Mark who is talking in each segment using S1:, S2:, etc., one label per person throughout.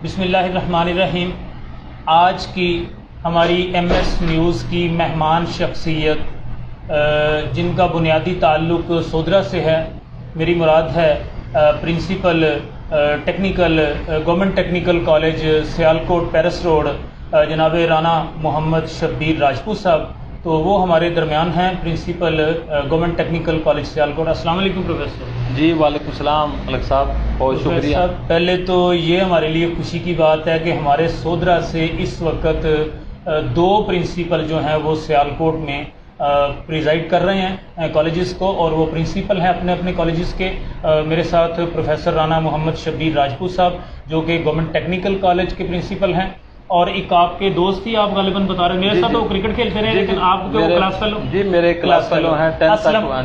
S1: بسم اللہ الرحمن الرحیم۔ آج کی ہماری ایم ایس نیوز کی مہمان شخصیت جن کا بنیادی تعلق سودرا سے ہے، میری مراد ہے principal technical government technical college Sialkot Paris road جناب رانا محمد شبیر راجپوت صاحب، تو وہ ہمارے درمیان ہیں، principal government technical college Sialkot. السلام علیکم پروفیسر۔
S2: جی وعلیکم السلام ملک صاحب، بہت شکریہ۔
S1: پہلے تو یہ ہمارے لیے خوشی کی بات ہے کہ ہمارے سودرا سے اس وقت دو پرنسپل جو ہیں وہ سیالکوٹ میں پریزائڈ کر رہے ہیں کالجز کو، اور وہ پرنسپل ہیں اپنے اپنے کالجز کے۔ میرے ساتھ پروفیسر رانا محمد شبیر راجپوت صاحب جو کہ گورنمنٹ ٹیکنیکل کالج کے پرنسپل ہیں، اور ایک آپ کے دوست ہی آپ غالباً بتا رہے ہیں، میرے ساتھ تو وہ کرکٹ کھیلتے رہے لیکن آپ کے وہ کلاس فیلو،
S2: جی میرے کلاس فیلو ہیں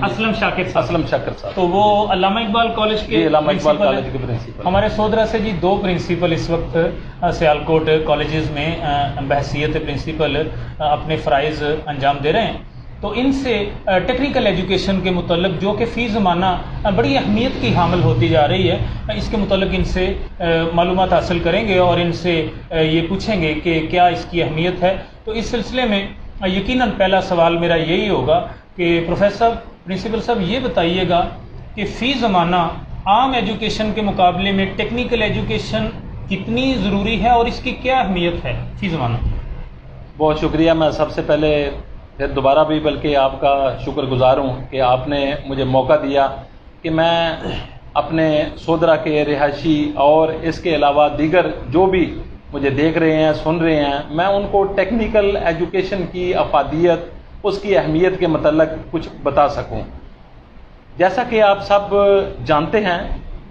S1: اسلم شاکر
S2: صاحب،
S1: تو وہ علامہ اقبال کالج کے
S2: علامہ اقبال کالج کے پرنسپل۔
S1: ہمارے سودرا سے جی دو پرنسپل اس وقت سیالکوٹ کالجز میں بحیثیت پرنسپل اپنے فرائض انجام دے رہے ہیں۔ تو ان سے ٹیکنیکل ایجوکیشن کے متعلق جو کہ فی زمانہ بڑی اہمیت کی حامل ہوتی جا رہی ہے، اس کے متعلق ان سے معلومات حاصل کریں گے اور ان سے یہ پوچھیں گے کہ کیا اس کی اہمیت ہے۔ تو اس سلسلے میں یقیناً پہلا سوال میرا یہی ہوگا کہ پروفیسر پرنسپل صاحب یہ بتائیے گا کہ فی زمانہ عام ایجوکیشن کے مقابلے میں ٹیکنیکل ایجوکیشن کتنی ضروری ہے اور اس کی کیا اہمیت ہے فی زمانہ؟
S2: بہت شکریہ۔ میں سب سے پہلے پھر دوبارہ بھی بلکہ آپ کا شکر گزار ہوں کہ آپ نے مجھے موقع دیا کہ میں اپنے سودرا کے رہائشی اور اس کے علاوہ دیگر جو بھی مجھے دیکھ رہے ہیں سن رہے ہیں، میں ان کو ٹیکنیکل ایجوکیشن کی افادیت، اس کی اہمیت کے متعلق کچھ بتا سکوں۔ جیسا کہ آپ سب جانتے ہیں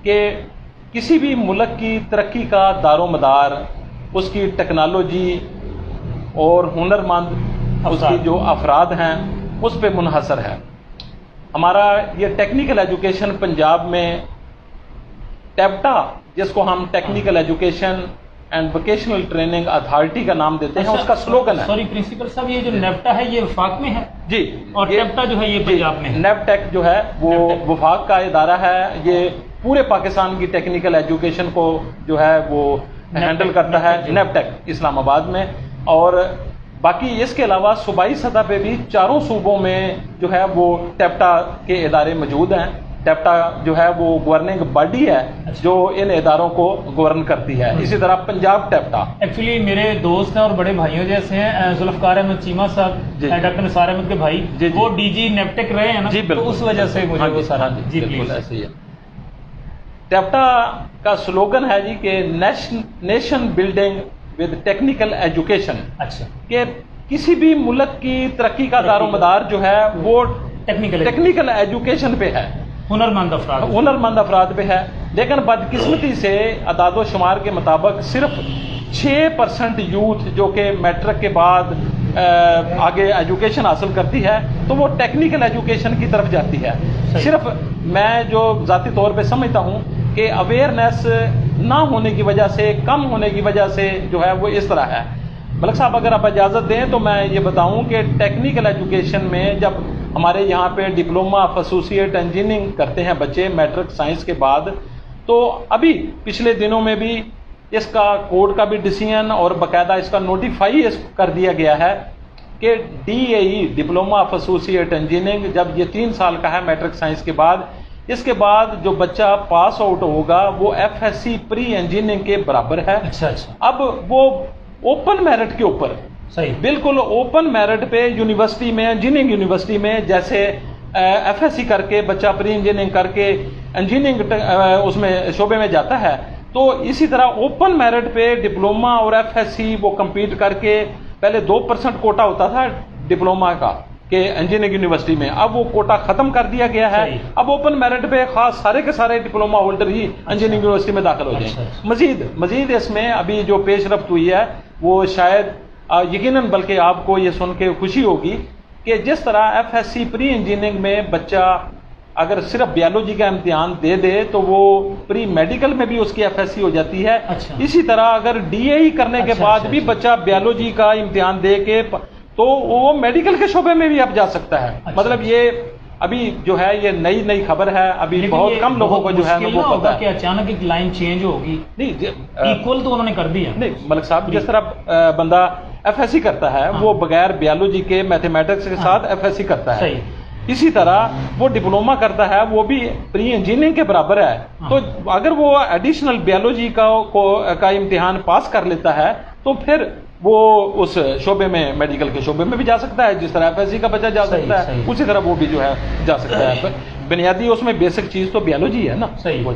S2: کہ کسی بھی ملک کی ترقی کا دار و مدار اس کی ٹیکنالوجی اور ہنرمند اس کی جو افراد ہیں اس پہ منحصر ہے۔ ہمارا یہ ٹیکنیکل ایجوکیشن پنجاب میں ٹیپٹا، جس کو ہم technical education and vocational training authority کا نام دیتے ہیں، اس کا سلوگن ہے۔
S1: سوری پرنسپل صاحب، یہ جو نیپٹا ہے یہ وفاق میں ہے؟
S2: جی،
S1: اور ٹیپٹا جو ہے یہ پنجاب میں ہے؟
S2: نیپ ٹیک جو ہے وہ وفاق کا ادارہ ہے، یہ پورے پاکستان کی ٹیکنیکل ایجوکیشن کو جو ہے وہ ہینڈل کرتا ہے، نیپ ٹیک اسلام آباد میں۔ اور باقی اس کے علاوہ صوبائی سطح پہ بھی چاروں صوبوں میں جو ہے وہ ٹیپٹا کے ادارے موجود ہیں۔ ٹیپٹا جو ہے وہ گورننگ باڈی ہے جو ان اداروں کو گورن کرتی ہے۔ اسی طرح پنجاب ٹیپٹا
S1: ایکچولی میرے دوست ہیں اور بڑے بھائیوں جیسے ہیں، ذوالفقار احمد چیمہ صاحب، ڈاکٹر نثار احمد کے بھائی، وہ ڈی جی نیپٹیک رہے ہیں نا، تو اس وجہ سے مجھے وہ سارا جی
S2: بالکل ایسے ہی ہے۔ ٹیپٹا کا سلوگن ہے جی کہ nation building with technical education.
S1: اچھا،
S2: کہ کسی بھی ملک کی ترقی کا دار و مدار جو ہے وہ ٹیکنیکل ایجوکیشن پہ ہے، ہنرمند افراد پہ ہے۔ لیکن بدقسمتی سے اعداد و شمار کے مطابق صرف 6% یوتھ جو کہ میٹرک کے بعد آگے ایجوکیشن حاصل کرتی ہے تو وہ ٹیکنیکل ایجوکیشن کی طرف جاتی ہے۔ صرف میں جو ذاتی طور پہ سمجھتا ہوں کہ اویئرنیس نہ ہونے کی وجہ سے، کم ہونے کی وجہ سے جو ہے وہ اس طرح ہے۔ ملک صاحب اگر آپ اجازت دیں تو میں یہ بتاؤں کہ ٹیکنیکل ایجوکیشن میں جب ہمارے یہاں پہ ڈپلوما آف ایسوسیٹ انجینئرنگ کرتے ہیں بچے میٹرک سائنس کے بعد، تو ابھی پچھلے دنوں میں بھی اس کا کورٹ کا بھی ڈیسیژن اور باقاعدہ اس کا نوٹیفائی کر دیا گیا ہے کہ D A E diploma of associate engineering جب یہ 3 سال کا ہے میٹرک سائنس کے بعد، اس کے بعد جو بچہ پاس آؤٹ ہوگا وہ F S C pre engineering کے برابر ہے۔
S1: اچھا،
S2: اب وہ اوپن میرٹ کے اوپر،
S1: صحیح،
S2: بالکل اوپن میرٹ پہ یونیورسٹی میں، انجینئرنگ یونیورسٹی میں جیسے ایف ایس سی کر کے بچہ پری انجینئرنگ کر کے انجینئرنگ اس میں شعبے میں جاتا ہے، تو اسی طرح اوپن میرٹ پہ ڈپلوما اور ایف ایس سی وہ کمپیٹ کر کے، پہلے 2% کوٹا ہوتا تھا ڈپلوما کا کہ انجینئرنگ یونیورسٹی میں، اب وہ کوٹا ختم کر دیا گیا ہے۔ اب اوپن میرٹ پہ خاص سارے کے سارے ڈپلوما ہولڈر ہی انجینئرنگ یونیورسٹی میں داخل ہو جائیں۔ مزید اس میں ابھی جو پیش رفت ہوئی ہے وہ شاید یقیناً بلکہ آپ کو یہ سن کے خوشی ہوگی کہ جس طرح F S C pre engineering میں بچہ اگر صرف بیالوجی کا امتحان دے دے تو وہ پری میڈیکل میں بھی اس کی ایف ایس سی ہو جاتی ہے۔ اسی طرح اگر ڈی اے ای کرنے کے بعد بھی بچہ بیالوجی کا امتحان دے کے تو وہ میڈیکل کے شعبے میں بھی اب جا سکتا ہے۔ مطلب یہ ابھی جو ہے یہ نئی خبر ہے، ابھی بہت کم لوگوں کو جو ہے وہ پتا ہے
S1: کہ اچانک ایک لائن چینج ہوگی.
S2: نہیں
S1: ایکول تو انہوں نے کر دیا.
S2: نہیں ملک صاحب، جس طرح بندہ ایف ایس سی کرتا ہے وہ بغیر بیالوجی کے میتھمیٹکس کے ساتھ ایف ایس سی کرتا ہے، اسی طرح وہ ڈپلوما کرتا ہے، وہ بھی پری انجینئرنگ کے برابر ہے. تو اگر وہ ایڈیشنل بیالوجی کا امتحان پاس کر لیتا ہے تو پھر وہ اس شعبے میں، میڈیکل کے شعبے میں بھی جا سکتا ہے، جس طرح ایف ایس سی کا بچہ جا سکتا ہے اسی طرح وہ بھی جو ہے جا سکتا ہے. بنیادی اس میں بیسک چیز تو بیالوجی ہے نا.
S1: صحیح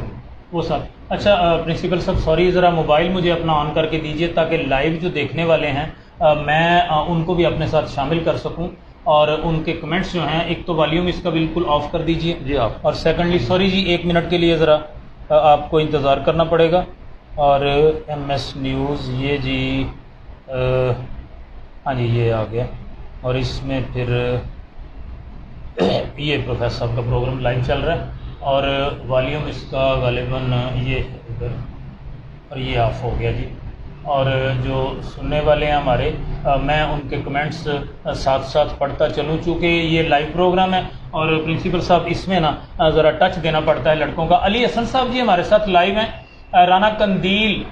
S1: وہ سب. اچھا پرنسپل صاحب سوری، ذرا موبائل مجھے اپنا آن کر کے دیجئے تاکہ لائیو جو دیکھنے والے ہیں میں ان کو بھی اپنے ساتھ شامل کر سکوں، اور ان کے کمنٹس جو ہیں، ایک تو والیوم اس کا بالکل آف کر دیجئے
S2: جی آپ،
S1: اور سیکنڈلی سوری جی 1 منٹ کے لیے ذرا آپ کو انتظار کرنا پڑے گا. اور ایم ایس نیوز یہ جی ہاں جی یہ آ گیا، اور اس میں پھر یہ پروفیسر صاحب کا پروگرام لائیو چل رہا ہے اور والیوم اس کا غالباً یہ ادھر اور یہ آف ہو گیا جی. اور جو سننے والے ہیں ہمارے، میں ان کے کمنٹس ساتھ ساتھ پڑھتا چلوں چونکہ یہ لائیو پروگرام ہے اور پرنسپل صاحب اس میں نا ذرا ٹچ دینا پڑتا ہے لڑکوں کا. علی حسن صاحب جی ہمارے ساتھ لائیو ہیں، رانا قندیل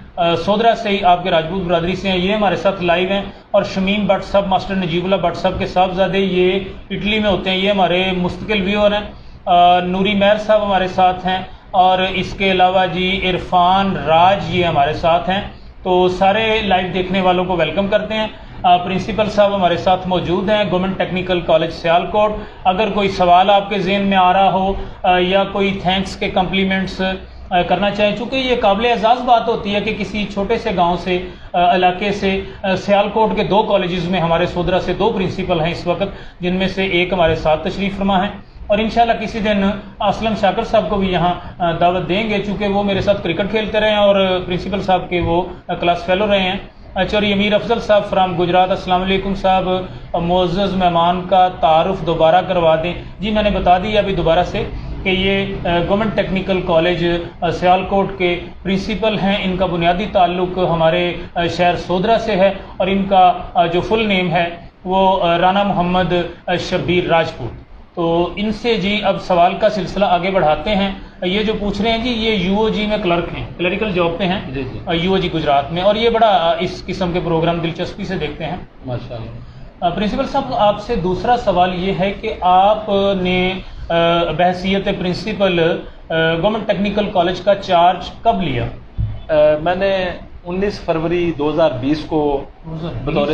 S1: سودرا سے ہی آپ کے راجپوت برادری سے ہیں، یہ ہمارے ساتھ لائیو ہیں. اور شمیم بٹ صاحب، ماسٹر نجیب اللہ بٹ صاحب کے صاحبزادے، یہ اٹلی میں ہوتے ہیں، یہ ہمارے مستقل ویور ہیں. نوری مہر صاحب ہمارے ساتھ ہیں، اور اس کے علاوہ جی عرفان راج یہ ہمارے ساتھ ہیں. تو سارے لائیو دیکھنے والوں کو ویلکم کرتے ہیں. پرنسپل صاحب ہمارے ساتھ موجود ہیں گورنمنٹ ٹیکنیکل کالج سیالکوٹ. اگر کوئی سوال آپ کے ذہن میں آ رہا ہو یا کوئی تھینکس کے کمپلیمنٹس کرنا چاہیں، چونکہ یہ قابل اعزاز بات ہوتی ہے کہ کسی چھوٹے سے گاؤں سے، علاقے سے، سیالکوٹ کے 2 کالجز میں ہمارے سودرا سے 2 پرنسپل ہیں اس وقت، جن میں سے ایک ہمارے ساتھ تشریف فرما ہیں. اور انشاءاللہ کسی دن اسلم شاکر صاحب کو بھی یہاں دعوت دیں گے، چونکہ وہ میرے ساتھ کرکٹ کھیلتے رہے ہیں اور پرنسپل صاحب کے وہ کلاس فیلو رہے ہیں. چوری امیر افضل صاحب فرام گجرات، السلام علیکم صاحب، معزز مہمان کا تعارف دوبارہ کروا دیں. جی میں نے بتا دیا ابھی دوبارہ سے کہ یہ گورنمنٹ ٹیکنیکل کالج سیالکوٹ کے پرنسپل ہیں. ان کا بنیادی تعلق ہمارے شہر سودرا سے ہے اور ان کا جو فل نیم ہے وہ رانا محمد شبیر راجپوت. تو ان سے جی اب سوال کا سلسلہ آگے بڑھاتے ہیں. یہ جو پوچھ رہے ہیں جی یہ یو او جی میں کلرک ہیں، کلریکل جاب پہ ہیں یو او جی گجرات میں، اور یہ بڑا اس قسم کے پروگرام دلچسپی سے دیکھتے ہیں
S2: ماشاء اللہ.
S1: پرنسپل صاحب آپ سے دوسرا سوال یہ ہے کہ آپ نے بحیثیت پرنسپل گورنمنٹ ٹیکنیکل کالج کا چارج کب لیا؟
S2: میں نے 19 فروری 2020 کو بطور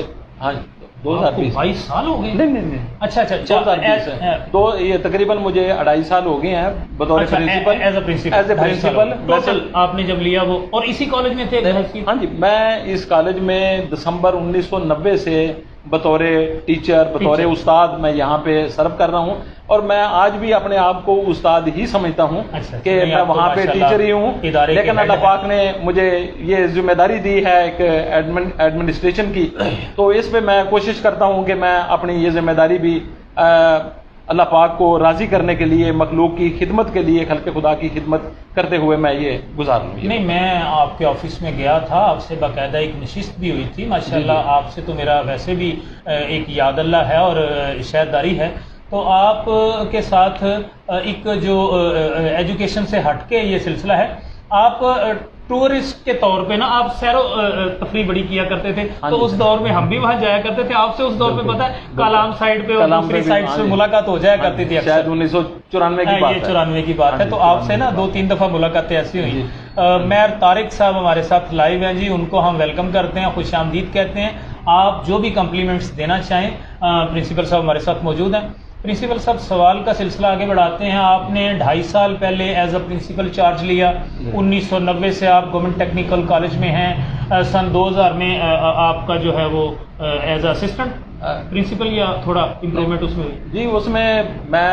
S1: 22 سال ہو گئے؟
S2: نہیں
S1: اچھا
S2: 2020 یہ تقریباً مجھے 2.5 سال ہو گئے ہیں بطور principal, as a principal.
S1: Total آپ نے جب لیا وہ، اور اسی کالج میں تھے؟
S2: ہاں جی، میں اس کالج میں دسمبر 1990 سے بطور ٹیچر، بطور استاد میں یہاں پہ سرو کر رہا ہوں، اور میں آج بھی اپنے آپ کو استاد ہی سمجھتا ہوں کہ میں وہاں پہ ٹیچر ہی ہوں. لیکن اللہ پاک نے مجھے یہ ذمہ داری دی ہے ایک ایڈمنسٹریشن کی، تو اس پہ میں کوشش کرتا ہوں کہ میں اپنی یہ ذمہ داری بھی اللہ پاک کو راضی کرنے کے لیے، مخلوق کی خدمت کے لیے، خلق خدا کی خدمت کرتے ہوئے میں یہ گزار لوں.
S1: نہیں میں آپ کے آفس میں گیا تھا، آپ سے باقاعدہ ایک نشست بھی ہوئی تھی ماشاءاللہ. آپ سے تو میرا ویسے بھی ایک یاد اللہ ہے اور شہرداری ہے. تو آپ کے ساتھ ایک جو ایجوکیشن سے ہٹ کے یہ سلسلہ ہے، آپ ٹورسٹ کے طور پہ نا آپ سیر و تفریح بڑی کیا کرتے تھے، تو اس دور میں ہم بھی وہاں جایا کرتے تھے. آپ سے اس دور پہ پتہ ہے کالام سائڈ پہ اور دوسری سائڈ سے ملاقات ہو جایا کرتی تھی،
S2: شاید 1994 کی بات ہے.
S1: یہ 94 کی بات ہے. تو آپ سے نا 2-3 دفعہ ملاقاتیں ایسی ہوئی. میر طارق صاحب ہمارے ساتھ لائیو ہیں جی، ان کو ہم ویلکم کرتے ہیں، خوش آمدید کہتے ہیں. آپ جو بھی کمپلیمنٹس دینا چاہیں، پرنسپل صاحب ہمارے ساتھ موجود ہیں. پرنسپل صاحب سوال کا سلسلہ آگے بڑھاتے ہیں. آپ نے 2.5 سال پہلے ایز اے پرنسپل چارج لیا، 1990 سے آپ گورنمنٹ ٹیکنیکل کالج میں ہیں. سن 2000 میں آپ کا جو ہے وہ ایز اے اسسٹنٹ پرنسپل یا تھوڑا امپرومنٹ اس میں ہوئی؟
S2: جی اس میں میں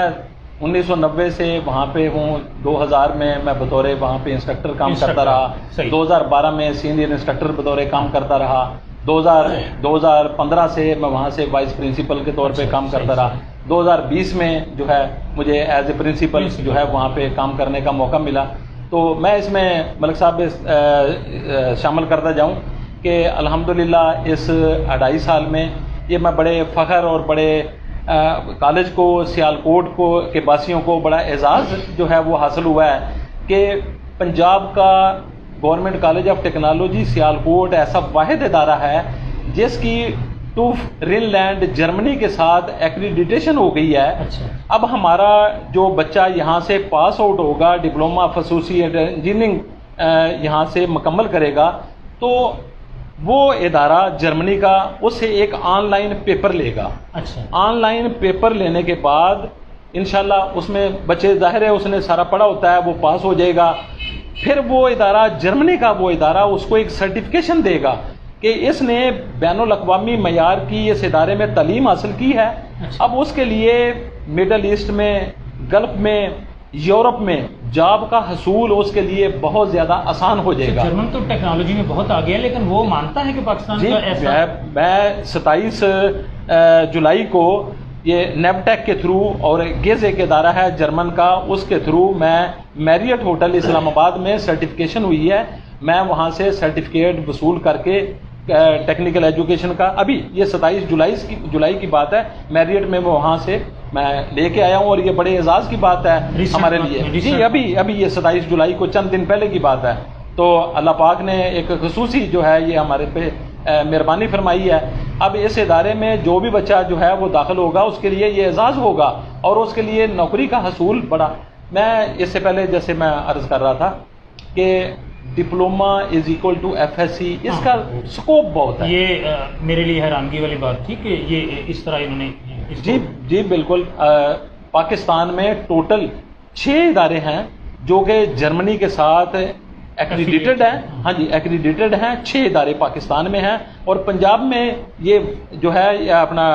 S2: 1990 سے وہاں پہ ہوں. 2000 میں بطور وہاں پہ انسٹرکٹر کام کرتا رہا. 2012 میں سینئر انسٹرکٹر بطور کام کرتا رہا. 2015 سے میں وہاں سے وائس پرنسپل کے طور پہ کام کرتا رہا. 2020 میں جو ہے مجھے ایز اے پرنسپل جو ہے وہاں پہ کام کرنے کا موقع ملا. تو میں اس میں ملک صاحب شامل کرتا جاؤں کہ الحمدللہ اس 2.5 سال میں یہ میں بڑے فخر اور بڑے کالج کو، سیالکوٹ کو کے باسیوں کو بڑا اعزاز جو ہے وہ حاصل ہوا ہے کہ پنجاب کا government college of technology Sialkot ایسا واحد ادارہ ہے جس کی ٹوف رن لینڈ جرمنی کے ساتھ ایکریڈیٹیشن ہو گئی ہے. اب ہمارا جو بچہ یہاں سے پاس آؤٹ ہوگا، ڈپلوما آف ایسوسیٹ انجینئرنگ یہاں سے مکمل کرے گا، تو وہ ادارہ جرمنی کا اس سے ایک آن لائن پیپر لے گا. آن لائن پیپر لینے کے بعد انشاءاللہ اس میں بچے، ظاہر ہے اس نے سارا پڑھا ہوتا ہے، وہ پاس ہو جائے گا. پھر وہ ادارہ جرمنی کا وہ ادارہ اس کو ایک سرٹیفکیشن دے گا کہ اس نے بین الاقوامی معیار کی اس ادارے میں تعلیم حاصل کی ہے. اب اس کے لیے مڈل ایسٹ میں، گلف میں، یورپ میں جاب کا حصول اس کے لیے بہت زیادہ آسان ہو جائے گا.
S1: جرمن تو ٹیکنالوجی میں بہت آگے ہے، لیکن وہ مانتا ہے کہ پاکستان کا ایسا.
S2: میں 27 جولائی کو یہ نیبٹیک کے تھرو، اور گیز ایک ادارہ ہے جرمن کا، اس کے تھرو میں میریٹ ہوٹل اسلام آباد میں سرٹیفکیشن ہوئی ہے. میں وہاں سے سرٹیفکیٹ وصول کر کے ٹیکنیکل ایجوکیشن کا، ابھی یہ 27 جولائی کی بات ہے، میریٹ میں وہاں سے میں لے کے آیا ہوں، اور یہ بڑے اعزاز کی بات ہے ہمارے لیے. جی ابھی یہ 27 جولائی کو چند دن پہلے کی بات ہے. تو اللہ پاک نے ایک خصوصی جو ہے یہ ہمارے پہ مہربانی فرمائی ہے. اب اس ادارے میں جو بھی بچہ جو ہے وہ داخل ہوگا اس کے لیے یہ اعزاز ہوگا، اور اس کے لیے نوکری کا حصول بڑا. میں اس سے پہلے جیسے میں عرض کر رہا تھا کہ diploma is equal to F S C, اس کا سکوپ بہت ہے. یہ
S1: میرے لیے حیرانگی والی بات تھی کہ یہ اس طرح انہوں نے.
S2: جی بالکل. پاکستان میں ٹوٹل 6 ادارے ہیں جو کہ جرمنی کے ساتھ ایکریڈیٹڈ ہیں. ہاں جی ایکریڈیٹڈ ہیں. 6 ادارے پاکستان میں ہیں، اور پنجاب میں یہ جو ہے اپنا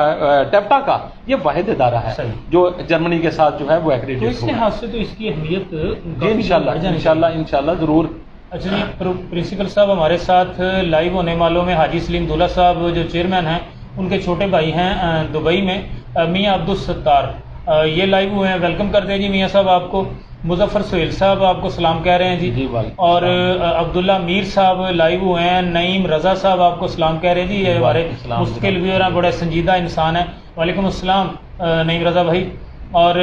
S2: ٹیپٹا کا یہ واحد ادارہ ہے جو جرمنی کے ساتھ جو ہے وہ ایکریڈیٹڈ ہے.
S1: اس لحاظ سے تو اس کی اہمیت
S2: انشاءاللہ ضرور.
S1: اچھا جی، پرنسپل صاحب ہمارے ساتھ لائیو ہونے والوں میں حاجی سلیم دولہ صاحب جو چیئرمین ہیں، ان کے چھوٹے بھائی ہیں دبئی میں، میاں عبدالستار، یہ لائیو ہوئے ہیں. ویلکم کرتے ہیں جی میاں صاحب آپ کو. مظفر سہیل صاحب آپ کو سلام کہہ رہے ہیں جی. اور عبداللہ میر صاحب لائیو ہوئے ہیں. نعیم رضا صاحب آپ کو سلام کہہ رہے ہیں جی. یہ ہمارے مستقل ویور ہیں، بڑے سنجیدہ انسان ہیں. وعلیکم السلام نعیم رضا بھائی. اور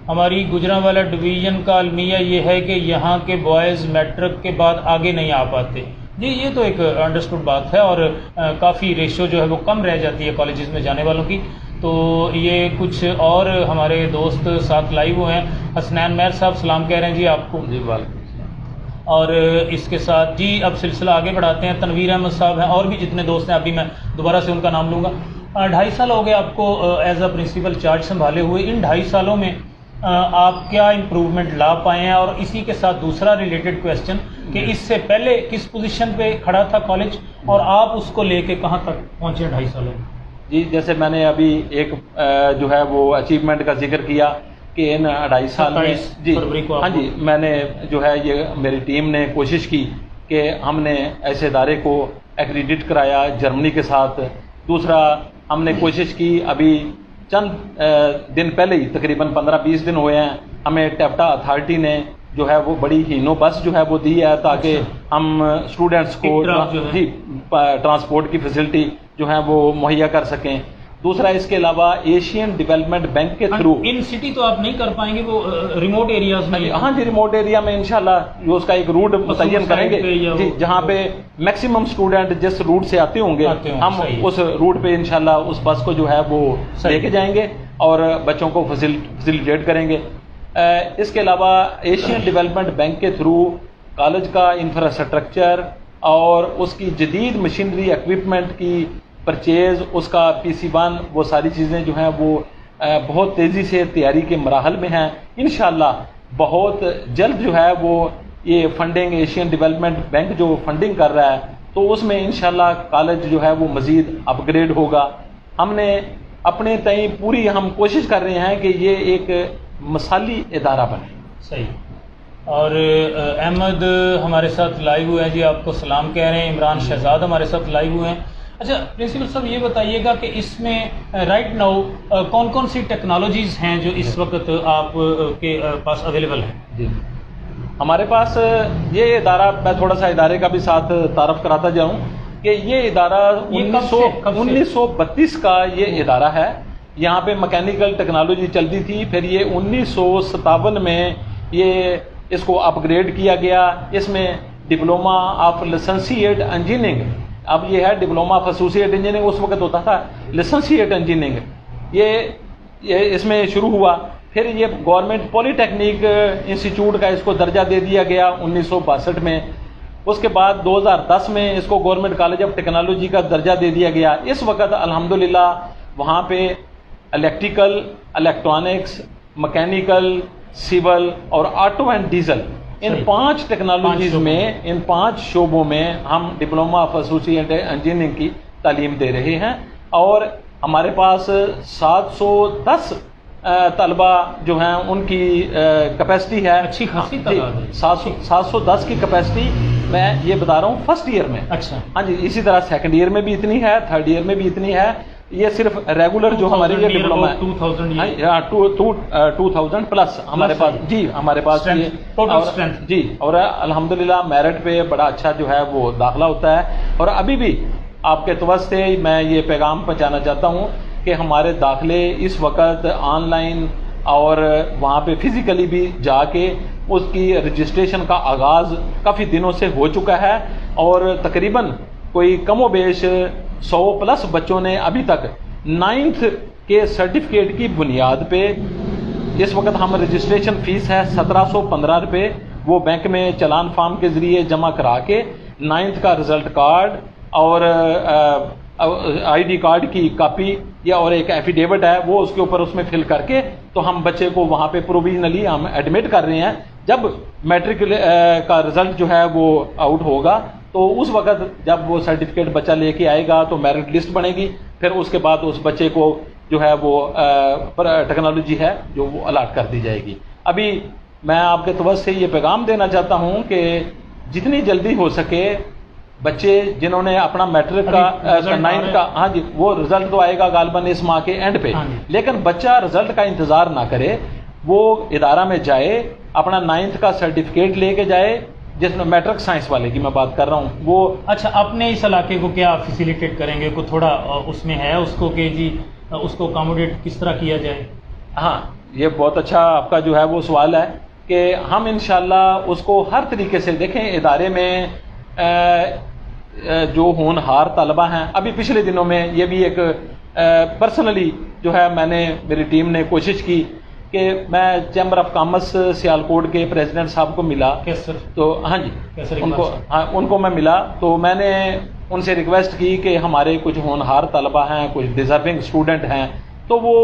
S1: ہماری گجرانوالہ ڈویژن کا المیہ یہ ہے کہ یہاں کے بوائز میٹرک کے بعد آگے نہیں آ پاتے جی. یہ تو ایک انڈرسٹوڈ بات ہے، اور کافی ریشو جو ہے وہ کم رہ جاتی ہے کالجز میں جانے والوں کی. تو یہ کچھ اور ہمارے دوست ساتھ لائیو ہوئے ہیں. حسنین مہر صاحب سلام کہہ رہے ہیں جی آپ کو.
S2: جی
S1: اور اس کے ساتھ جی اب سلسلہ آگے بڑھاتے ہیں. تنویر احمد صاحب ہیں، اور بھی جتنے دوست ہیں ابھی میں دوبارہ سے ان کا نام لوں گا. 2.5 سال ہو گئے آپ کو ایز اے پرنسپل چارج سنبھالے ہوئے. ان 2.5 سالوں میں آپ کیا امپروومنٹ لا پائے ہیں؟ اور اسی کے ساتھ دوسرا ریلیٹڈ کویسچن کہ اس سے پہلے کس پوزیشن پہ کھڑا تھا کالج، اور آپ اس کو لے کے کہاں تک پہنچے 2.5 سالوں میں؟
S2: جی جیسے میں نے ابھی ایک جو ہے وہ اچیومنٹ کا ذکر کیا کہ ان 2.5 سال میں جی ہاں جی میں نے جو ہے یہ میری ٹیم نے کوشش کی کہ ہم نے ایسے ادارے کو ایکریڈٹ کرایا جرمنی کے ساتھ. دوسرا ہم نے کوشش کی، ابھی چند دن پہلے ہی تقریباً 15-20 دن ہوئے ہیں، ہمیں ٹیپٹا اتھارٹی نے جو ہے وہ بڑی ہینو بس جو ہے وہ دی ہے تاکہ ہم اسٹوڈنٹس کو جی ٹرانسپورٹ کی فیسلٹی جو ہے وہ مہیا کر سکیں. دوسرا اس کے علاوہ ایشین ڈیولپمنٹ بینک کے تھرو
S1: ان سٹی تو آپ نہیں کر پائیں گے، وہ ریموٹ ایریاز میں.
S2: ہاں جی ریموٹ ایریا میں انشاءاللہ جو اس کا ایک روٹ متعین کریں گے جی، جہاں پہ میکسیمم اسٹوڈنٹ جس روٹ سے آتے ہوں گے ہم اس روٹ پہ انشاءاللہ اس بس کو جو ہے وہ لے کے جائیں گے اور بچوں کو فیسیلیٹیٹ کریں گے. اس کے علاوہ ایشین ڈیولپمنٹ بینک کے تھرو کالج کا انفراسٹرکچر اور اس کی جدید مشینری ایکوپمنٹ کی پرچیز، اس کا PC1، وہ ساری چیزیں جو ہیں وہ بہت تیزی سے تیاری کے مراحل میں ہیں. انشاءاللہ بہت جلد جو ہے وہ یہ فنڈنگ ایشین ڈیولپمنٹ بینک جو فنڈنگ کر رہا ہے تو اس میں انشاءاللہ کالج جو ہے وہ مزید اپ گریڈ ہوگا. ہم نے اپنے تئیں پوری ہم کوشش کر رہے ہیں کہ یہ ایک مثالی ادارہ بنے.
S1: صحیح. اور احمد ہمارے ساتھ لائیو ہوئے ہیں جی، آپ کو سلام کہہ رہے ہیں. عمران شہزاد ہمارے ساتھ لائیو ہوئے ہیں. اچھا پرنسپل صاحب یہ بتائیے گا کہ اس میں رائٹ ناؤ کون کون سی ٹیکنالوجیز ہیں جو اس وقت آپ کے پاس اویلیبل ہیں؟
S2: جی ہمارے پاس یہ ادارہ، میں تھوڑا سا ادارے کا بھی ساتھ تعارف کراتا جاؤں کہ یہ ادارہ 1932 کا یہ ادارہ ہے. یہاں پہ مکینیکل ٹیکنالوجی چلتی تھی، پھر یہ 1957 میں یہ اس کو اپ گریڈ کیا گیا، اس میں ڈپلوما آف لائسنسیٹ انجینئرنگ، اب یہ ہے ڈپلوما آف ایسوسیٹ انجینئرنگ، اس وقت ہوتا تھا لائسنسیٹ انجینئرنگ، یہ اس میں شروع ہوا۔ پھر یہ گورنمنٹ پولی ٹیکنیک انسٹیٹیوٹ کا اس کو درجہ دے دیا گیا 1962 میں، اس کے بعد 2010 میں اس کو گورنمنٹ کالج آف ٹیکنالوجی کا درجہ دے دیا گیا۔ اس وقت الحمدللہ وہاں پہ الیکٹریکل، الیکٹرانکس، مکینیکل، سول اور auto and diesel, in 5 technologies میں، ان 5 شعبوں میں ہم ڈپلوما آف ایسوسیٹ انجینئرنگ کی تعلیم دے رہے ہیں، اور ہمارے پاس 710 طلبہ جو ہیں ان کی کیپیسٹی ہے،
S1: اچھی خاصی تعداد ہے،
S2: 710 کی کیپیسٹی میں یہ بتا رہا ہوں فرسٹ ایئر میں۔
S1: اچھا،
S2: ہاں جی، اسی طرح سیکنڈ ایئر میں بھی اتنی ہے، تھرڈ ایئر میں بھی اتنی ہے، یہ صرف ریگولر جو ہمارے یہ ڈپلوما ہے 2000 پلس ہمارے پاس، جی ہمارے پاس جی، اور الحمدللہ میرٹ پہ بڑا اچھا جو ہے وہ داخلہ ہوتا ہے۔ اور ابھی بھی آپ کے توسط سے میں یہ پیغام پہنچانا چاہتا ہوں کہ ہمارے داخلے اس وقت آن لائن اور وہاں پہ فزیکلی بھی جا کے اس کی رجسٹریشن کا آغاز کافی دنوں سے ہو چکا ہے، اور تقریباً کوئی کم و بیش 100 پلس بچوں نے ابھی تک 9th کے سرٹیفکیٹ کی بنیاد پہ، اس وقت ہم رجسٹریشن فیس ہے 1715 روپے، وہ بینک میں چلان فارم کے ذریعے جمع کرا کے 9th کا رزلٹ کارڈ اور آئی ڈی کارڈ کی کاپی یا اور ایک ایفیڈیوٹ ہے وہ اس کے اوپر اس میں فل کر کے تو ہم بچے کو وہاں پہ پروویژنلی ہم ایڈمٹ کر رہے ہیں۔ جب میٹرک کا رزلٹ جو ہے وہ آؤٹ ہوگا تو اس وقت جب وہ سرٹیفکیٹ بچہ لے کے آئے گا تو میرٹ لسٹ بنے گی، پھر اس کے بعد اس بچے کو جو ہے وہ ٹیکنالوجی ہے جو وہ الاٹ کر دی جائے گی۔ ابھی میں آپ کے توسط سے یہ پیغام دینا چاہتا ہوں کہ جتنی جلدی ہو سکے بچے جنہوں نے اپنا میٹرک کا 9th کا، ہاں جی وہ رزلٹ تو آئے گا غالباً اس ماہ کے اینڈ پہ، لیکن بچہ رزلٹ کا انتظار نہ کرے، وہ ادارہ میں جائے، اپنا 9th کا سرٹیفکیٹ لے کے جائے، جس میں میٹرک سائنس والے کی میں بات کر رہا ہوں وہ۔
S1: اچھا، اپنے اس علاقے کو کیا فیسیلیٹیٹ کریں گے؟ کو تھوڑا اس میں ہے اس کو کہ جی اس کو اکاموڈیٹ کس طرح کیا جائے؟
S2: ہاں، یہ بہت اچھا آپ کا جو ہے وہ سوال ہے کہ ہم انشاءاللہ اس کو ہر طریقے سے دیکھیں۔ ادارے میں جو ہونہار طلبہ ہیں، ابھی پچھلے دنوں میں یہ بھی ایک پرسنلی جو ہے میں نے، میری ٹیم نے کوشش کی کہ میں چیمبر آف کامرس سیالکوٹ کے پریزیڈنٹ صاحب کو ملا، تو ہاں جی ان کو میں ملا، تو میں نے ان سے ریکویسٹ کی کہ ہمارے کچھ ہونہار طلبہ ہیں، کچھ ڈیزرونگ اسٹوڈنٹ ہیں، تو وہ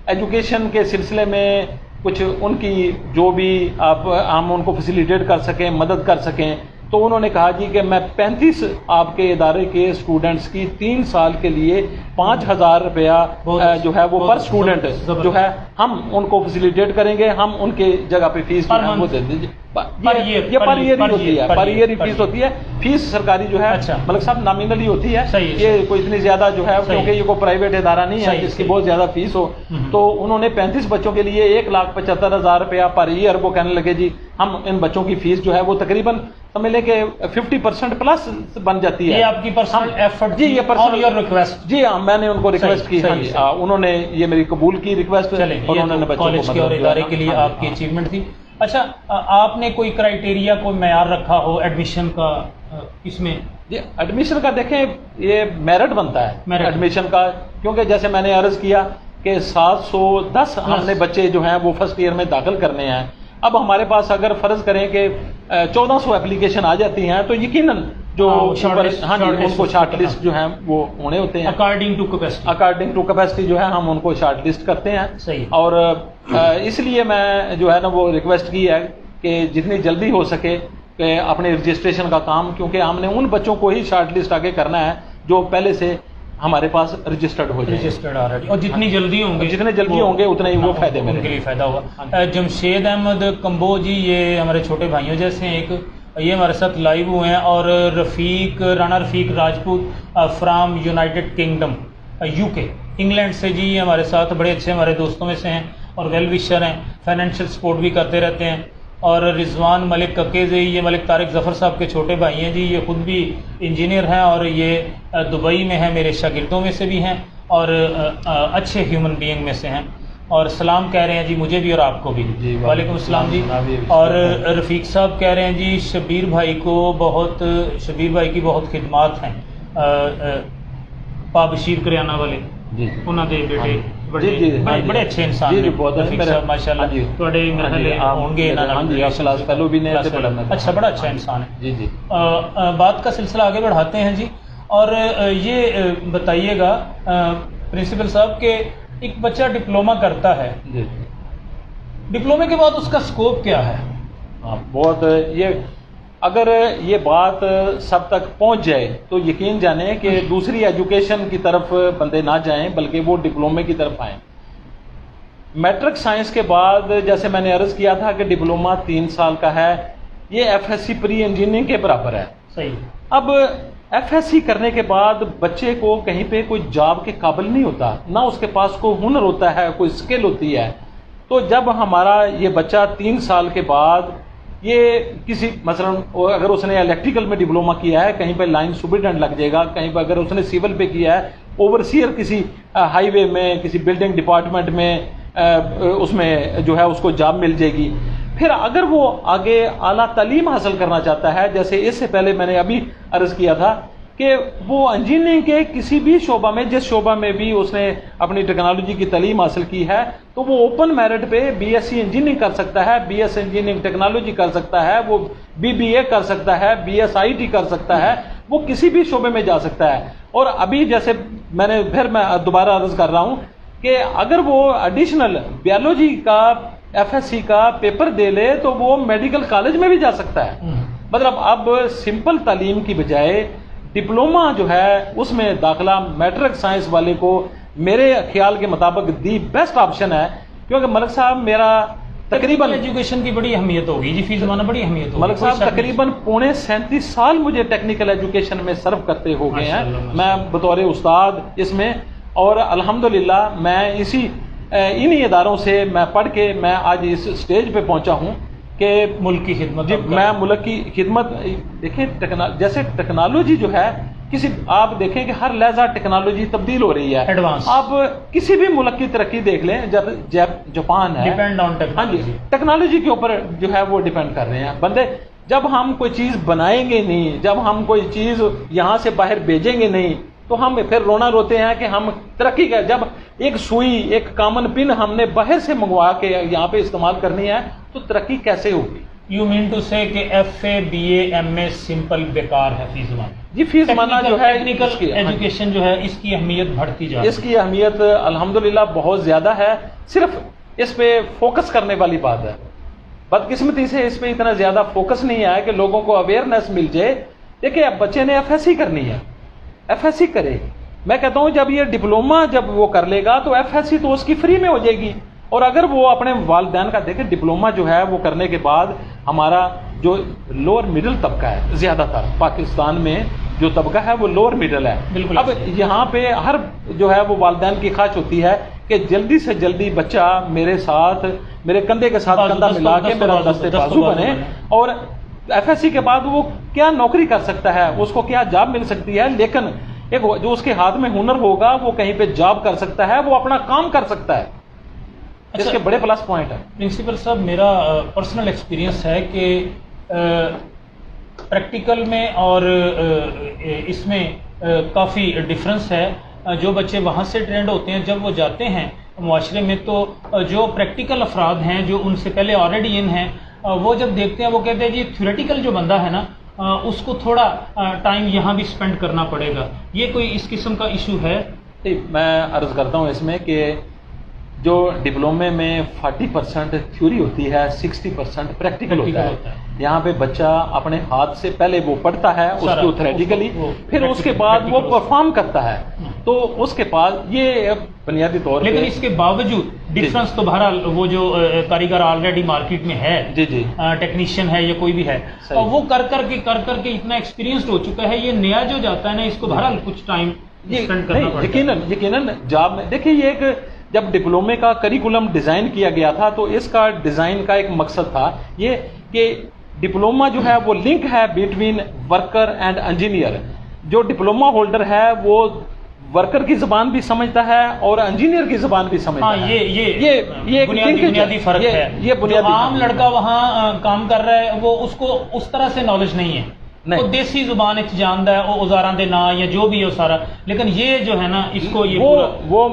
S2: ایجوکیشن کے سلسلے میں کچھ ان کی جو بھی ہم ان کو فیسیلیٹیٹ کر سکیں، مدد کر سکیں۔ تو انہوں نے کہا جی کہ میں 35 آپ کے ادارے کے اسٹوڈنٹس کی 3 سال کے لیے 5000 روپیہ جو ہے وہ پر اسٹوڈنٹ جو ہے ہم ان کو فیسیلیٹیٹ کریں گے، ہم ان کے جگہ پہ فیس جو ہے وہ دے دیجیے۔ یہ پر ایئر ہی ہوتی ہے، پر ایئر ہی فیس ہوتی ہے، فیس سرکاری جو ہے ملک صاحب نامینلی ہوتی ہے، یہ کوئی اتنی زیادہ جو ہے کیونکہ یہ کوئی پرائیویٹ ادارہ نہیں ہے جس کی بہت زیادہ فیس ہو۔ تو انہوں نے 35 بچوں کے لیے 1,75,000 روپیہ پر ایئر وہ کہنے لگے جی ہم ان بچوں کی فیس جو ہے وہ تقریباً سمجھ لیں کہ 50% پلس بن جاتی ہے۔
S1: یہ آپ کی پرسنل ایفرٹ
S2: جی، یہ
S1: پرسنل ریکویسٹ؟
S2: جی ہاں، میں نے ان کو ریکویسٹ کی، ہاں جی انہوں نے یہ میری قبول کی ریکویسٹ، اور انہوں نے بچوں
S1: کالج کے اور ادارے کے لیے آپ کی اچیومنٹ تھی۔ اچھا، آپ نے کوئی کرائیٹیریا، کوئی معیار رکھا ہو ایڈمیشن کا اس میں؟
S2: جی ایڈمیشن کا دیکھیں یہ میرٹ بنتا ہے ایڈمیشن کا، کیونکہ جیسے میں نے عرض کیا کہ 710 ہم نے بچے جو ہیں وہ فرسٹ ایئر میں داخل کرنے ہیں۔ اب ہمارے پاس اگر فرض کریں کہ 1400 اپلیکیشن آ جاتی ہیں تو یقیناً جو ہاں جی ان کو شارٹ لسٹ جو ہیں وہ ہونے ہوتے ہیں اکارڈنگ ٹو کیپیسٹی جو ہے ہم ان کو شارٹ لسٹ کرتے ہیں۔
S1: صحیح۔
S2: اور اس لیے میں جو ہے نا وہ ریکویسٹ کی ہے کہ جتنی جلدی ہو سکے کہ اپنے رجسٹریشن کا کام، کیونکہ ہم نے ان بچوں کو ہی شارٹ لسٹ آگے کرنا ہے جو پہلے سے ہمارے پاس رجسٹرڈ ہو جائے،
S1: اور جتنی جلدی ہوں
S2: گے اتنے ہی وہ فائدے میں
S1: ان کے لیے فائدہ ہوگا۔ جمشید احمد کمبو جی، یہ ہمارے چھوٹے بھائیوں جیسے ہیں، ایک یہ ہمارے ساتھ لائیو ہوئے ہیں، اور Rana Rafiq Rajput from United Kingdom UK England سے جی ہمارے ساتھ بڑے اچھے ہمارے دوستوں میں سے ہیں اور ویل وشر ہیں، فائنینشیل سپورٹ بھی کرتے رہتے ہیں۔ اور رضوان ملک ککیز، یہ ملک طارق ظفر صاحب کے چھوٹے بھائی ہیں جی، یہ خود بھی انجینئر ہیں اور یہ دبئی میں ہیں، میرے شاگردوں میں سے بھی ہیں۔ اور اچھے ہیومن بینگ میں سے ہیں، اور سلام کہہ رہے ہیں جی مجھے بھی اور آپ کو بھی۔ وعلیکم السلام جی۔ اور رفیق صاحب کہہ رہے ہیں جی شبیر بھائی کی بہت خدمات ہیں، پا بشیر کریانہ والے انہوں دے بیٹے بڑے اچھے انسان ہیں رفیق صاحب ماشاءاللہ، تھوڑے میرے ہوں گے اچھا، بڑا اچھا انسان ہے جی۔ بات کا سلسلہ آگے بڑھاتے ہیں جی، اور یہ بتائیے گا پرنسپل صاحب کہ ایک بچہ ڈپلومہ کرتا ہے، ڈپلومے کے بعد اس کا سکوپ کیا ہے؟
S2: بہت اگر یہ بات سب تک پہنچ جائے تو یقین جانیں کہ دوسری ایجوکیشن کی طرف بندے نہ جائیں بلکہ وہ ڈپلومے کی طرف آئیں۔ میٹرک سائنس کے بعد جیسے میں نے عرض کیا تھا کہ ڈپلومہ 3 سال کا ہے، یہ F S C pre engineering کے برابر ہے۔
S1: صحیح۔
S2: اب ایف ایس سی کرنے کے بعد بچے کو کہیں پہ کوئی جاب کے قابل نہیں ہوتا، نہ اس کے پاس کوئی ہنر ہوتا ہے، کوئی اسکل ہوتی ہے۔ تو جب ہمارا یہ بچہ 3 سال کے بعد یہ کسی مثلا اگر اس نے الیکٹریکل میں ڈپلومہ کیا ہے، کہیں پہ لائن سپرنٹینڈنٹ لگ جائے گا، کہیں پہ اگر اس نے سول پہ کیا ہے اوورسیئر کسی ہائی وے میں، کسی بلڈنگ ڈپارٹمنٹ میں، اس میں جو ہے اس کو جاب مل جائے گی۔ پھر اگر وہ آگے اعلیٰ تعلیم حاصل کرنا چاہتا ہے، جیسے اس سے پہلے میں نے ابھی عرض کیا تھا کہ وہ انجینئرنگ کے کسی بھی شعبہ میں، جس شعبہ میں بھی اس نے اپنی ٹیکنالوجی کی تعلیم حاصل کی ہے، تو وہ اوپن میرٹ پہ بی ایس سی انجینئرنگ کر سکتا ہے، بی ایس انجینئرنگ ٹیکنالوجی کر سکتا ہے، وہ بی بی اے کر سکتا ہے، بی ایس آئی ٹی کر سکتا ہے، وہ کسی بھی شعبے میں جا سکتا ہے۔ اور ابھی جیسے میں دوبارہ عرض کر رہا ہوں کہ اگر وہ ایڈیشنل بیولوجی کا ایف ایس سی کا پیپر دے لے تو وہ میڈیکل کالج میں بھی جا سکتا ہے۔ مطلب اب سمپل تعلیم کی بجائے ڈپلومہ جو ہے اس میں داخلہ میٹرک سائنس والے کو میرے خیال کے مطابق دی بیسٹ آپشن ہے، کیونکہ ملک صاحب میرا تقریباً
S1: ایجوکیشن کی بڑی اہمیت ہوگی جی، فی زمانہ بڑی اہمیت ہوگی۔
S2: ملک صاحب تقریباً 37 سال مجھے ٹیکنیکل ایجوکیشن میں سرو کرتے ہو گئے ہیں، میں بطور استاد اس میں، اور الحمدللہ میں انہی اداروں سے میں پڑھ کے میں آج اس سٹیج پہ پہنچا ہوں کہ
S1: ملک کی خدمت
S2: جی میں ملک کی خدمت۔ دیکھیں جیسے ٹیکنالوجی جو ہے آپ دیکھیں کہ ہر لہجہ ٹیکنالوجی تبدیل ہو رہی ہے،
S1: ایڈوانس۔
S2: آپ کسی بھی ملک کی ترقی دیکھ لیں، جاپان ہے،
S1: ڈیپینڈ آن ٹیکنالوجی،
S2: ٹیکنالوجی کے اوپر جو ہے وہ ڈیپینڈ کر رہے ہیں بندے۔ جب ہم کوئی چیز بنائیں گے نہیں، جب ہم کوئی چیز یہاں سے باہر بھیجیں گے نہیں، تو ہم پھر رونا روتے ہیں کہ ہم ترقی کا، جب ایک سوئی ایک کامن پن ہم نے باہر سے منگوا کے یہاں پہ استعمال کرنی ہے تو ترقی کیسے ہوگی؟
S1: یو مین ٹو سے کہ F A B A M A simple بیکار ہے فی زمانہ؟
S2: جی فی زمانہ جو ہے
S1: ٹیکنیکل ایجوکیشن جو ہے اس کی اہمیت بڑھتی جا رہی ہے،
S2: اس کی اہمیت الحمدللہ بہت زیادہ ہے، صرف اس پہ فوکس کرنے والی بات ہے۔ بدقسمتی سے اس پہ اتنا زیادہ فوکس نہیں آیا کہ لوگوں کو اویئرنیس مل جائے۔ دیکھیں اب بچے نے ایف ایس سی کرنی ہے، ایف ایس سی کرے، میں کہتا ہوں جب یہ ڈپلومہ جب وہ کر لے گا تو ایف ایس سی تو اس کی فری میں ہو جائے گی۔ اور اگر وہ اپنے والدین کا دیکھیں ڈپلومہ جو ہے وہ کرنے کے بعد ہمارا جو لوور مڈل طبقہ ہے، زیادہ تر پاکستان میں جو طبقہ ہے وہ لوور مڈل ہے،
S1: بالکل۔
S2: اب یہاں پہ ہر جو ہے وہ والدین کی خواہش ہوتی ہے کہ جلدی سے جلدی بچہ میرے ساتھ، میرے کندھے کے ساتھ کندھا ملا کے میرا دستے بازو بنے، اور ایف ایس سی کے بعد وہ کیا نوکری کر سکتا ہے، اس کو کیا جاب مل سکتی ہے، لیکن ایک جو اس کے ہاتھ میں ہنر ہوگا وہ کہیں پہ جاب کر سکتا ہے، وہ اپنا کام کر سکتا ہے۔ اس کے بڑے پلس پوائنٹ ہیں۔
S1: پرنسپل صاحب میرا پرسنل ایکسپیرینس ہے کہ پریکٹیکل میں اور اس میں کافی ڈفرنس ہے۔ جو بچے وہاں سے ٹرینڈ ہوتے ہیں جب وہ جاتے ہیں معاشرے میں، تو جو پریکٹیکل افراد ہیں جو ان سے پہلے آلریڈی ان ہیں، وہ جب دیکھتے ہیں وہ کہتے ہیں جی تھیوریٹیکل جو بندہ ہے نا اس کو تھوڑا ٹائم یہاں بھی سپینڈ کرنا پڑے گا، یہ کوئی اس قسم کا ایشو ہے؟
S2: میں عرض کرتا ہوں اس میں کہ جو ڈپلومے میں 40% تھیوری ہوتی ہے، 60% پریکٹیکل ہوتا ہے۔ یہاں پہ بچہ اپنے ہاتھ سے پہلے وہ پڑھتا ہے اس کو تھیوریٹیکلی، پھر اس کے بعد وہ پرفارم کرتا ہے، تو اس کے بعد یہ بنیادی طور پہ،
S1: لیکن اس کے باوجود ڈفرنس تو بہرحال وہ جو کاریگر آلریڈی مارکیٹ میں ہے،
S2: جی جی
S1: ٹیکنیشین ہے یا کوئی بھی ہے، اور وہ کر کر کے اتنا ایکسپیرینسڈ ہو چکا ہے، یہ نیا جو جاتا ہے نا اس کو بہرحال کچھ ٹائم اسپینڈ کرنا پڑتا ہے۔
S2: یقیناً جاب میں دیکھیں، یہ ایک جب ڈپلومے کا کریکولم ڈیزائن کیا گیا تھا تو اس کا ڈیزائن کا ایک مقصد تھا یہ کہ ڈپلومہ جو ہے وہ لنک ہے بٹوین ورکر اینڈ انجینئر۔ جو ڈپلومہ ہولڈر ہے وہ ورکر کی زبان بھی سمجھتا ہے اور انجینئر کی زبان بھی سمجھتا ہے.
S1: یہ بنیادی فرق ہے.
S2: یہ بنیادی
S1: عام لڑکا وہاں کام کر رہا ہے وہ اس کو اس طرح سے نالج نہیں ہے, وہ دیسی زبان جانتا ہے, وہ اوزاراں دے نا یا جو بھی ہے سارا, لیکن یہ جو ہے نا اس کو یہ
S2: وہ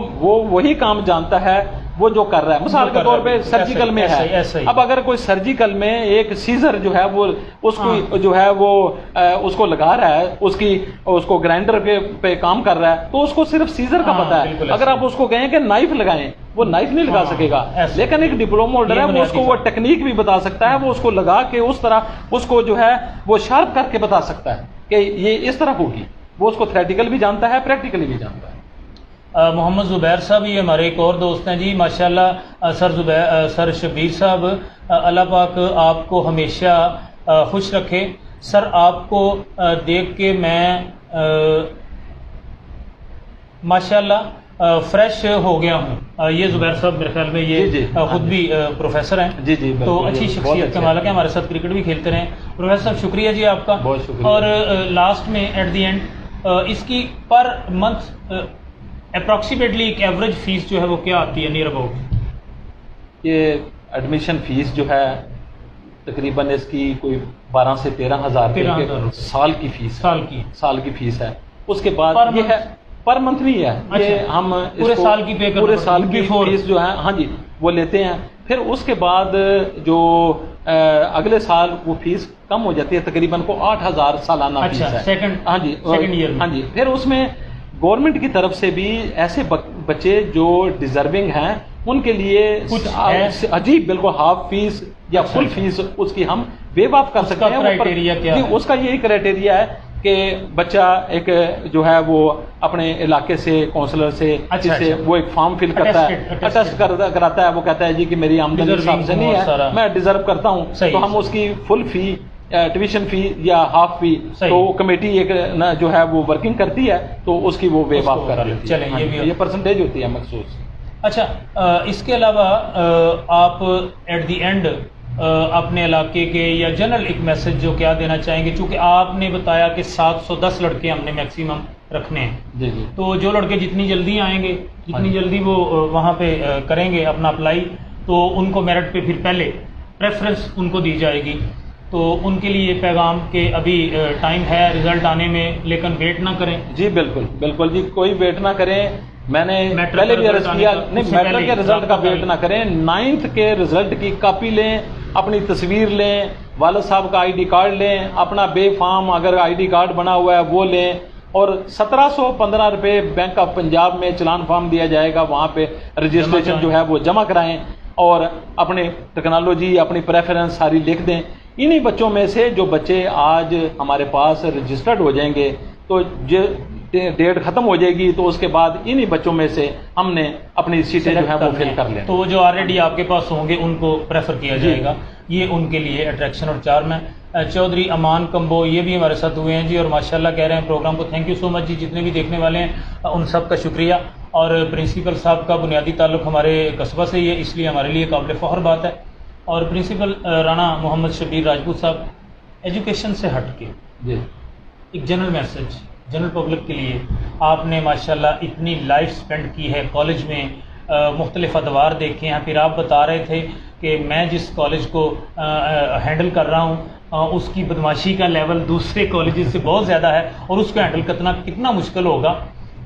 S2: وہی کام جانتا ہے وہ جو کر رہا ہے. مثال کے طور پہ سرجیکل میں ہے, اب اگر کوئی سرجیکل میں ایک سیزر جو ہے وہ اس کو جو ہے وہ اس کو لگا رہا ہے, اس کو گرائنڈر پہ کام کر رہا ہے, تو اس کو صرف سیزر کا پتا ہے. اگر آپ اس کو کہیں کہ نائف لگائیں, وہ نائف نہیں لگا سکے گا. لیکن ایک ڈپلوما ہولڈر ہے, وہ اس کو وہ ٹیکنیک بھی بتا سکتا ہے, وہ اس کو لگا کے اس طرح اس کو جو ہے وہ شارپ کر کے بتا سکتا ہے کہ یہ اس طرح ہوگی. وہ اس کو تھیوریٹیکل بھی جانتا ہے, پریکٹیکلی بھی جانتا ہے.
S1: محمد زبیر صاحب یہ ہمارے ایک اور دوست ہیں جی, ماشاءاللہ. سر شبیر صاحب, اللہ پاک آپ کو ہمیشہ خوش رکھے. سر آپ کو دیکھ کے میں ماشاءاللہ فریش ہو گیا ہوں. یہ زبیر صاحب میرے خیال میں یہ خود بھی پروفیسر ہیں,
S2: جی
S1: تو اچھی شخصیت کا مالک ہے, ہمارے ساتھ کرکٹ بھی کھیلتے رہے. پروفیسر صاحب شکریہ جی آپ کا.
S2: بہت شکریہ.
S1: اور لاسٹ میں ایٹ دی اینڈ اس کی پر منتھ اپروکسیمیٹلی ایک ایوریج فیس جو ہے وہ کیا آتی ہے نیر اباؤٹ؟
S2: یہ ایڈمیشن فیس جو ہے تقریباً اس کی کوئی 12 سے 13 ہزار سال کی فیس ہے. اس کے بعد یہ ہے پر منتھ نہیں ہے, یہ ہم
S1: پورے سال کی پے
S2: پورے سال کی فیس جو ہے ہاں جی وہ لیتے ہیں. پھر اس کے بعد جو اگلے سال وہ فیس کم ہو جاتی ہے, تقریباً کو 8,000 سالانہ فیس ہے. ہاں جی ہاں جی. پھر اس میں گورنمنٹ کی طرف سے بھی ایسے بچے جو ڈیزرونگ ہیں ان کے لیے کچھ عجیب بالکل ہاف فیس یا فل فیس اس کی ہم ویو آف کر سکتے ہیں. اس کا یہی کرائٹیریا ہے کہ بچہ ایک جو ہے وہ اپنے علاقے سے کونسلر سے وہ ایک فارم فل کرتا ہے, اٹیسٹ کراتا ہے, وہ کہتا ہے جی کہ میری آمدنی حساب سے نہیں ہے, میں ڈیزرو کرتا ہوں, تو ہم اس کی فل فی ٹیویشن فی یا ہاف فی تو کمیٹی ایک جو ہے وہ ورکنگ کرتی ہے, تو اس کی وہ ویو آف کرا لیتی ہے. چلیں یہ پرسنٹیج ہوتی ہے مخصوص.
S1: اچھا, اس کے علاوہ آپ ایٹ دی اینڈ اپنے علاقے کے یا جنرل ایک میسج جو کیا دینا چاہیں گے, چونکہ آپ نے بتایا کہ 710 لڑکے ہم نے میکسیمم رکھنے ہیں,
S2: جی
S1: تو جو لڑکے جتنی جلدی آئیں گے, جتنی جلدی وہ وہاں پہ کریں گے اپنا اپلائی, تو ان کو میرٹ پہ پھر پہلے پریفرنس ان کو دی جائے گی. تو ان کے لیے پیغام کہ ابھی ٹائم ہے رزلٹ آنے میں, لیکن ویٹ نہ کریں.
S2: جی بالکل جی, کوئی ویٹ نہ کریں. میں نے پہلے بھی عرض کیا, نہیں میٹرک کے رزلٹ کا ویٹ نہ کریں, 9th کے رزلٹ کی کاپی لیں, اپنی تصویر لیں, والد صاحب کا ID کارڈ لیں, اپنا بے فارم اگر ID کارڈ بنا ہوا ہے وہ لیں, اور 1715 روپے بینک آف پنجاب میں چلان فارم دیا جائے گا, وہاں پہ رجسٹریشن جو ہے وہ جمع کرائیں, اور اپنے ٹیکنالوجی اپنی پریفرنس ساری لکھ دیں. انہی بچوں میں سے جو بچے آج ہمارے پاس رجسٹرڈ ہو جائیں گے, تو ڈیٹ ختم ہو جائے گی, تو اس کے بعد انہی بچوں میں سے ہم نے اپنی سیٹیں جو ہیں وہ فل کر لیں.
S1: تو جو آلریڈی آپ کے پاس ہوں گے ان کو پریفر کیا جائے گا, یہ ان کے لیے اٹریکشن. اور چارم ہے. چودھری امان کمبو یہ بھی ہمارے ساتھ ہوئے ہیں جی, اور ماشاءاللہ کہہ رہے ہیں پروگرام کو تھینک یو سو مچ جی. جتنے بھی دیکھنے والے ہیں ان سب کا شکریہ. اور پرنسپل صاحب کا بنیادی تعلق ہمارے قصبہ سے ہی ہے, اس لیے ہمارے لیے قابل فخر بات ہے. اور پرنسپل رانا محمد شبیر راجپوت صاحب, ایجوکیشن سے ہٹ کے ایک جنرل میسج جنرل پبلک کے لیے, آپ نے ماشاءاللہ اتنی لائف سپینڈ کی ہے کالج میں, مختلف ادوار دیکھے ہیں. پھر آپ بتا رہے تھے کہ میں جس کالج کو ہینڈل کر رہا ہوں اس کی بدماشی کا لیول دوسرے کالجز سے بہت زیادہ ہے, اور اس کو ہینڈل کرنا کتنا مشکل ہوگا.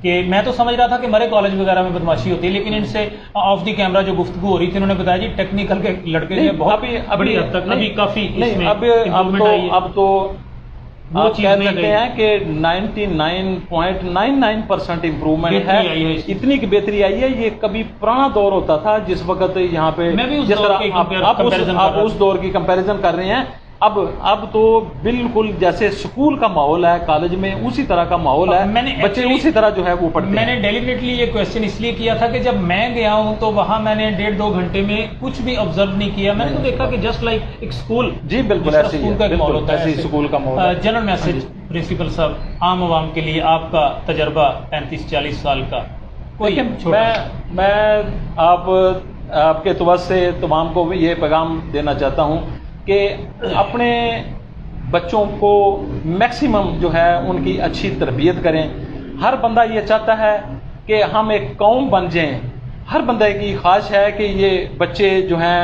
S1: کہ میں تو سمجھ رہا تھا کہ ہمارے کالج وغیرہ میں بدماشی ہوتی ہے, لیکن ان سے آف دی کیمرہ جو گفتگو ہو رہی تھی انہوں نے بتایا جی ٹیکنیکل کے لڑکے جو بہت بڑی حد تک ابھی کافی
S2: اب تو آپ کہہ سکتے ہیں کہ 99.99% امپروومنٹ ہے, اتنی کی بہتری آئی ہے. یہ کبھی پرانا دور ہوتا تھا جس وقت یہاں پہ جس طرح آپ اس دور کی کمپیریزن کر رہے ہیں, اب تو بالکل جیسے اسکول کا ماحول ہے کالج میں اسی طرح کا ماحول ہے, بچے اسی طرح جو ہے وہ پڑھتے ہیں.
S1: میں نے ڈیلیبریٹلی یہ کوشچن اس لیے کیا تھا کہ جب میں گیا ہوں تو وہاں میں نے 1.5-2 گھنٹے میں کچھ بھی آبزرو نہیں کیا. میں نے تو دیکھا کہ جسٹ لائک ایک اسکول,
S2: جی بالکل ایسے ہی اسکول کا ماحول.
S1: جنرل میسج پرنسپل صاحب عام عوام کے لیے, آپ کا تجربہ 35-40 سال کا,
S2: میں آپ کے توسط سے تمام کو یہ پیغام دینا چاہتا ہوں کہ اپنے بچوں کو میکسیمم جو ہے ان کی اچھی تربیت کریں. ہر بندہ یہ چاہتا ہے کہ ہم ایک قوم بن جائیں، ہر بندے کی خواہش ہے کہ یہ بچے جو ہیں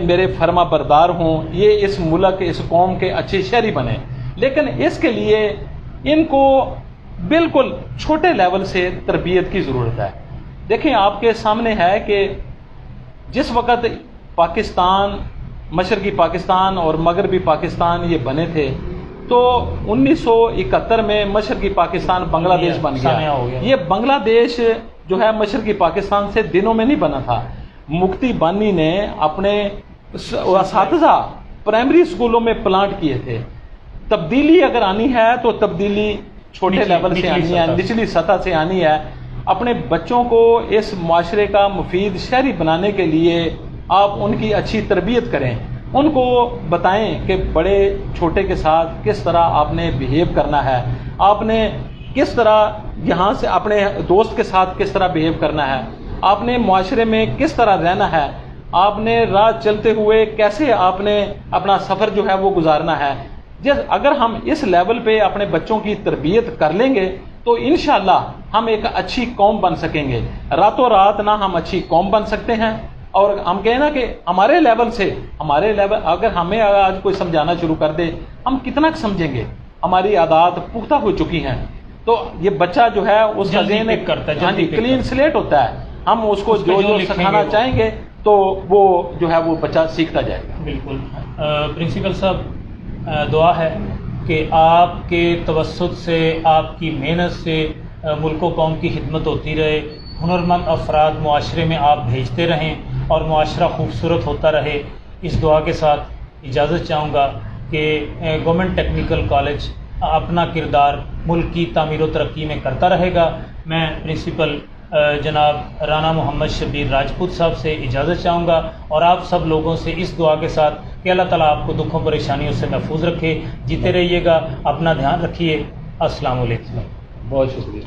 S2: میرے فرما بردار ہوں، یہ اس ملک اس قوم کے اچھے شہری بنیں، لیکن اس کے لیے ان کو بالکل چھوٹے لیول سے تربیت کی ضرورت ہے۔ دیکھیں آپ کے سامنے ہے کہ جس وقت پاکستان، مشرقی پاکستان اور مغربی پاکستان یہ بنے تھے تو 1971 میں مشرقی پاکستان بنگلہ دیش بن گیا۔ یہ بنگلہ دیش جو ہے مشرقی پاکستان سے دنوں میں نہیں بنا تھا، مفتی بانی نے اپنے اساتذہ پرائمری اسکولوں میں پلانٹ کیے تھے۔ تبدیلی اگر آنی ہے تو تبدیلی چھوٹے لیول سے آنی ہے، نچلی سطح سے آنی ہے۔ اپنے بچوں کو اس معاشرے کا مفید شہری بنانے کے لیے آپ ان کی اچھی تربیت کریں، ان کو بتائیں کہ بڑے چھوٹے کے ساتھ کس طرح آپ نے بیہیو کرنا ہے، آپ نے کس طرح یہاں سے اپنے دوست کے ساتھ کس طرح بیہیو کرنا ہے، آپ نے معاشرے میں کس طرح رہنا ہے، آپ نے راہ چلتے ہوئے کیسے آپ نے اپنا سفر جو ہے وہ گزارنا ہے۔ اگر ہم اس لیول پہ اپنے بچوں کی تربیت کر لیں گے تو انشاءاللہ ہم ایک اچھی قوم بن سکیں گے۔ راتوں رات نہ ہم اچھی قوم بن سکتے ہیں، اور ہم کہیں نا کہ ہمارے لیول اگر ہمیں آج کوئی سمجھانا شروع کر دے ہم کتنا سمجھیں گے، ہماری عادات پختہ ہو چکی ہیں، تو یہ بچہ جو ہے اس کا ذہن کلین سلیٹ ہوتا ہے، ہم اس کو جو سکھانا چاہیں گے تو وہ جو ہے وہ بچہ سیکھتا جائے گا۔
S1: بالکل پرنسپل صاحب، دعا ہے کہ آپ کے توسط سے، آپ کی محنت سے ملک و قوم کی خدمت ہوتی رہے، ہنرمند افراد معاشرے میں آپ بھیجتے رہیں اور معاشرہ خوبصورت ہوتا رہے۔ اس دعا کے ساتھ اجازت چاہوں گا کہ گورنمنٹ ٹیکنیکل کالج اپنا کردار ملک کی تعمیر و ترقی میں کرتا رہے گا۔ میں پرنسپل جناب رانا محمد شبیر راجپوت صاحب سے اجازت چاہوں گا، اور آپ سب لوگوں سے اس دعا کے ساتھ کہ اللہ تعالیٰ آپ کو دکھوں پریشانیوں سے محفوظ رکھے۔ جیتے رہیے گا، اپنا دھیان رکھیے۔ السلام علیکم۔
S2: بہت شکریہ۔